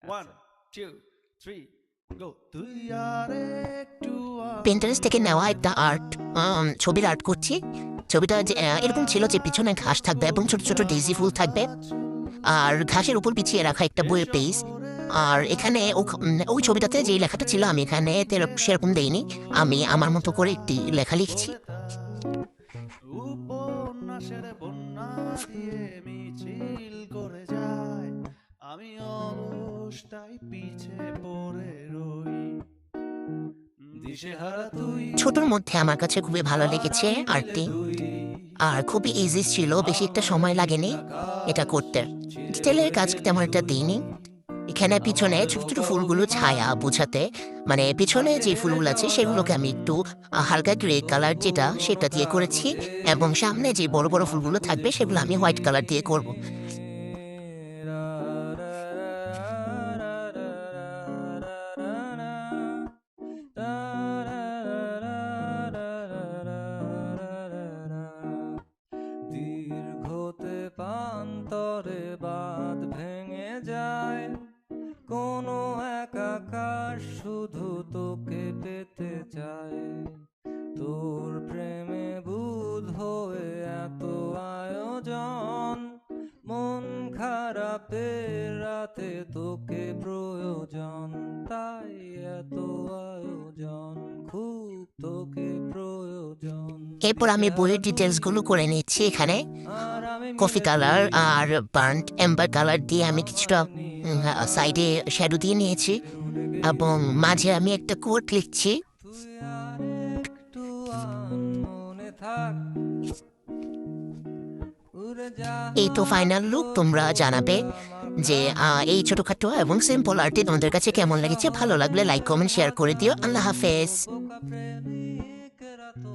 One two three go. Pinterest থেকে নেওয়া একটা আর্ট, ছবির আর্ট করছি। ছবিটা যে এরকম ছিল যে পিছনে ঘাস থাকবে এবং ছোট ছোট ডেইজি ফুল থাকবে, আর ঘাসের উপর পিছিয়ে রাখা একটা বইয়ের পেজ। আর এখানে ওই ছবিটাতে যেই লেখাটা ছিল আমি এখানে সেরকম দেইনি, আমি আমার মতো করে একটি লেখা লিখছি। উপন্যাসের বন্যা দিয়ে মিছিল করে যায়, আমি অলসটাই পিছে পড়ে রই, দিশেহারা তুই ছোটর মধ্যে আমার কাছে খুবই ভালো লেগেছে আর্টটি, আর খুবই ইজি ছিল, বেশি একটা সময় লাগেনি এটা করতে। ডিটেলের কাজ তেমন একটা দিইনি। এখানে পিছনে ছোট ছোট ফুলগুলো ছায়া বোঝাতে, মানে পিছনে যে ফুলগুলো আছে সেগুলোকে আমি একটু হালকা গ্রে কালার যেটা সেটা দিয়ে করেছি, এবং সামনে যে বড় বড় ফুলগুলো থাকবে সেগুলো আমি হোয়াইট কালার দিয়ে করব। দীর্ঘতে পান্তরে বাঁধ ভেঙে যায়, কোনো এক আকাশ শুধু তোকে পেতে চায়। তোর প্রেমে বুধ হয়ে এত আয়োজন, মন খারাপের রাতে তোকে প্রয়োজন, তাই এত আয়োজন, খুব তোকে প্রয়োজন। এরপর আমি বইয়ের ডিটেলসগুলো করে নিচ্ছি। এখানে আর আমি কফি কালার আর বার্ন্ট এম্বার কালার দিয়ে আমি কিছুটা সাইডে শ্যাডো দিয়ে নিয়েছি, এবং মাঝে আমি একটা কোট লিখছি। তুই আর একটু মনে থাক, উড়ে যা এই তো ফাইনাল লুক। তোমরা জানাবে যে এই ছোটখাটো এবং সিম্পল আর্টটি তোমাদের কাছে কেমন লেগেছে। ভালো লাগলে লাইক কমেন্ট শেয়ার করে দিও। আল্লাহ হাফেজ। বোকা প্রেমিকেরা তো